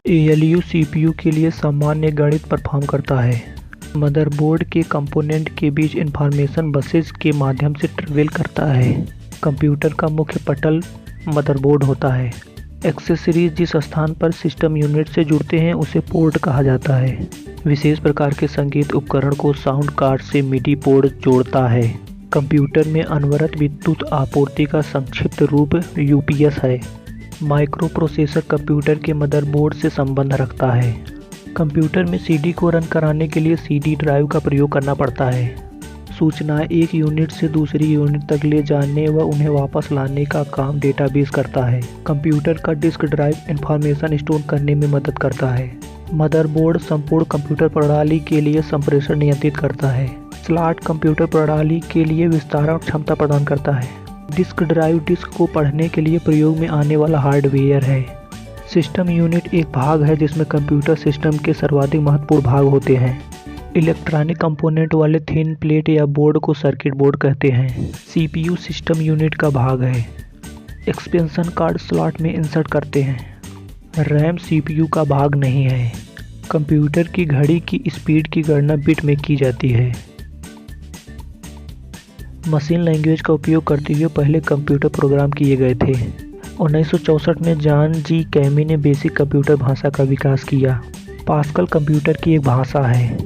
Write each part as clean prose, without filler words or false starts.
ALU CPU के लिए सामान्य गणित परफॉर्म करता है। मदरबोर्ड के कंपोनेंट के बीच इंफॉर्मेशन बसेस के माध्यम से ट्रैवल करता है। कंप्यूटर का मुख्य पटल मदरबोर्ड होता है। एक्सेसरीज जिस स्थान पर सिस्टम यूनिट से जुड़ते हैं उसे पोर्ट कहा जाता है। विशेष प्रकार के संगीत उपकरण को साउंड कार्ड से मिडी पोर्ट जोड़ता है। कंप्यूटर में अनवरत विद्युत आपूर्ति का संक्षिप्त रूप UPS है। माइक्रो प्रोसेसर कंप्यूटर के मदरबोर्ड से संबंध रखता है। कंप्यूटर में CD को रन कराने के लिए CD ड्राइव का प्रयोग करना पड़ता है। सूचनाएं एक यूनिट से दूसरी यूनिट तक ले जाने व उन्हें वापस लाने का काम डेटाबेस करता है। कंप्यूटर का डिस्क ड्राइव इंफॉर्मेशन स्टोर करने में मदद करता है। मदरबोर्ड संपूर्ण कंप्यूटर प्रणाली के लिए संप्रेषण नियंत्रित करता है। स्लॉट कंप्यूटर प्रणाली के लिए विस्तारण क्षमता प्रदान करता है। डिस्क ड्राइव डिस्क को पढ़ने के लिए प्रयोग में आने वाला हार्डवेयर है। सिस्टम यूनिट एक भाग है जिसमें कंप्यूटर सिस्टम के सर्वाधिक महत्वपूर्ण भाग होते हैं। इलेक्ट्रॉनिक कंपोनेंट वाले थिन प्लेट या बोर्ड को सर्किट बोर्ड कहते हैं। CPU सिस्टम यूनिट का भाग है। एक्सपेंशन कार्ड स्लॉट में इंसर्ट करते हैं। रैम CPU का भाग नहीं है। कंप्यूटर की घड़ी की स्पीड की गणना बिट में की जाती है। मशीन लैंग्वेज का उपयोग करते हुए पहले कंप्यूटर प्रोग्राम किए गए थे। 1964 में जॉन जी कैमी ने बेसिक कंप्यूटर भाषा का विकास किया। पास्कल कंप्यूटर की एक भाषा है।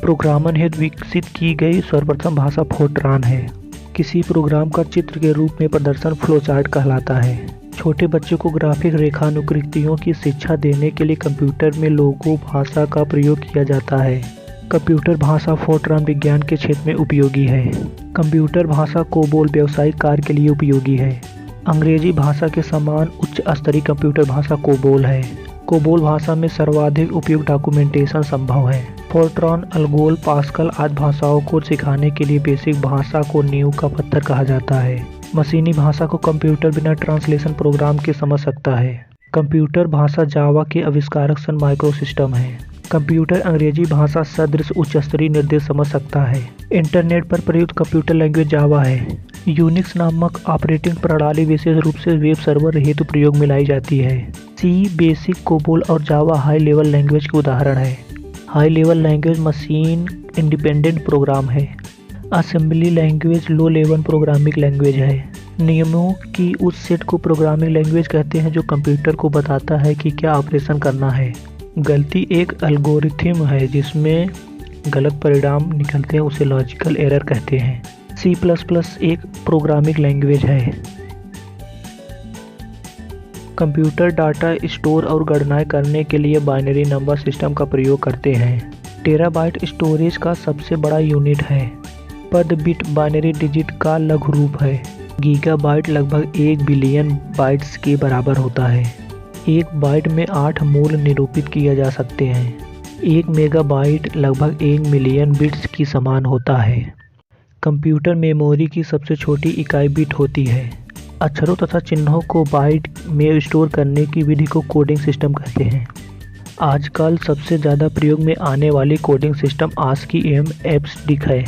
प्रोग्रामर हेतु विकसित की गई सर्वप्रथम भाषा फोर्ट्रान है। किसी प्रोग्राम का चित्र के रूप में प्रदर्शन फ्लोचार्ट कहलाता है। छोटे बच्चों को ग्राफिक रेखानुकृतियों की शिक्षा देने के लिए कंप्यूटर में लोगो भाषा का प्रयोग किया जाता है। कंप्यूटर भाषा फोर्ट्रान विज्ञान के क्षेत्र में उपयोगी है। कंप्यूटर भाषा कोबोल व्यावसायिक कार्य के लिए उपयोगी है। अंग्रेजी भाषा के समान उच्च स्तरीय कंप्यूटर भाषा कोबोल है। कोबोल भाषा में सर्वाधिक उपयोग डॉक्यूमेंटेशन संभव है। फोर्ट्रान, अल्गोल, पास्कल आदि भाषाओं को सिखाने के लिए बेसिक भाषा को नींव का पत्थर कहा जाता है। मशीनी भाषा को कंप्यूटर बिना ट्रांसलेशन प्रोग्राम के समझ सकता है। कंप्यूटर भाषा जावा के आविष्कारक सन माइक्रोसिस्टम है। कंप्यूटर अंग्रेजी भाषा सदृश उच्च स्तरीय निर्देश समझ सकता है। इंटरनेट पर प्रयुक्त कंप्यूटर लैंग्वेज जावा है। यूनिक्स नामक ऑपरेटिंग प्रणाली विशेष रूप से वेब सर्वर हेतु प्रयोग में लाई जाती है। सी, बेसिक, कोबोल और जावा हाई लेवल लैंग्वेज के उदाहरण है। High level language machine independent program है। Assembly language low level programming language है। नियमों की उस सेट को प्रोग्रामिंग लैंग्वेज कहते हैं जो कंप्यूटर को बताता है कि क्या ऑपरेशन करना है। गलती एक एल्गोरिथ्म है जिसमें गलत परिणाम निकलते हैं, उसे लॉजिकल एरर कहते हैं। C++ एक प्रोग्रामिंग लैंग्वेज है। कंप्यूटर डाटा स्टोर और गणनाएं करने के लिए बाइनरी नंबर सिस्टम का प्रयोग करते हैं। टेराबाइट स्टोरेज का सबसे बड़ा यूनिट है। पद बिट बाइनरी डिजिट का लघु रूप है। गीगाबाइट लगभग 1 बिलियन बाइट्स के बराबर होता है। एक बाइट में 8 मूल निरूपित किए जा सकते हैं। 1 मेगाबाइट लगभग 1 मिलियन बिट्स की समान होता है। कंप्यूटर मेमोरी की सबसे छोटी इकाई बिट होती है। अक्षरों तथा चिन्हों को बाइट में स्टोर करने की विधि को कोडिंग सिस्टम कहते हैं। आजकल सबसे ज़्यादा प्रयोग में आने वाली कोडिंग सिस्टम ASCII एवं EBCDIC है।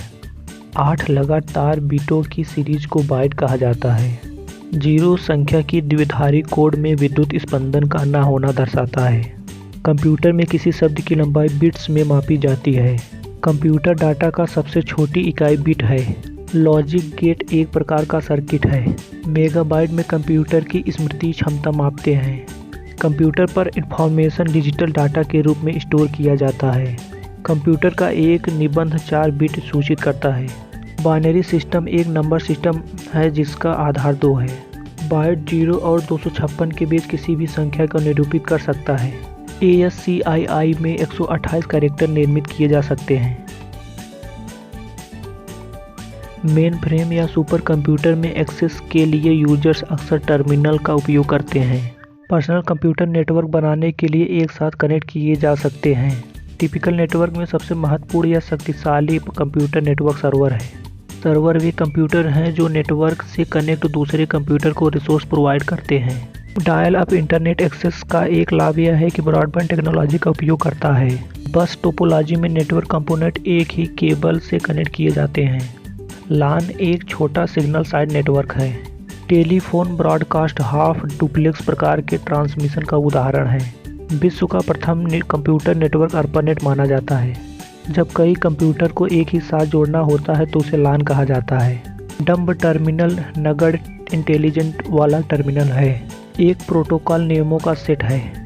8 लगातार बिटों की सीरीज को बाइट कहा जाता है। 0 संख्या की द्विधारी कोड में विद्युत स्पंदन का न होना दर्शाता है। कंप्यूटर में किसी शब्द की लंबाई बिट्स में मापी जाती है। कंप्यूटर डाटा का सबसे छोटी इकाई बिट है। लॉजिक गेट एक प्रकार का सर्किट है। मेगाबाइट में कंप्यूटर की स्मृति क्षमता मापते हैं। कंप्यूटर पर इंफॉर्मेशन डिजिटल डाटा के रूप में स्टोर किया जाता है। कंप्यूटर का एक निबंध 4 बिट सूचित करता है। बाइनरी सिस्टम एक नंबर सिस्टम है जिसका आधार 2 है। बाइट 0 और 256 के बीच किसी भी संख्या को निरूपित कर सकता है। ASCII में 128 कैरेक्टर निर्मित किए जा सकते हैं। मेन फ्रेम या सुपर कंप्यूटर में एक्सेस के लिए यूजर्स अक्सर टर्मिनल का उपयोग करते हैं। पर्सनल कंप्यूटर नेटवर्क बनाने के लिए एक साथ कनेक्ट किए जा सकते हैं। टिपिकल नेटवर्क में सबसे महत्वपूर्ण या शक्तिशाली कंप्यूटर नेटवर्क सर्वर है। सर्वर वे कंप्यूटर हैं जो नेटवर्क से कनेक्ट दूसरे कंप्यूटर को रिसोर्स प्रोवाइड करते हैं। डायल अप इंटरनेट एक्सेस का एक लाभ यह है कि ब्रॉडबैंड टेक्नोलॉजी का उपयोग करता है। बस टोपोलॉजी में नेटवर्क कंपोनेंट एक ही केबल से कनेक्ट किए जाते हैं। LAN एक छोटा सिग्नल साइड नेटवर्क है। टेलीफोन ब्रॉडकास्ट हाफ डुप्लेक्स प्रकार के ट्रांसमिशन का उदाहरण है। विश्व का प्रथम कंप्यूटर नेटवर्क ARPANET माना जाता है। जब कई कंप्यूटर को एक ही साथ जोड़ना होता है तो उसे LAN कहा जाता है। डम्ब टर्मिनल नगण्य इंटेलिजेंट वाला टर्मिनल है। एक प्रोटोकॉल नियमों का सेट है।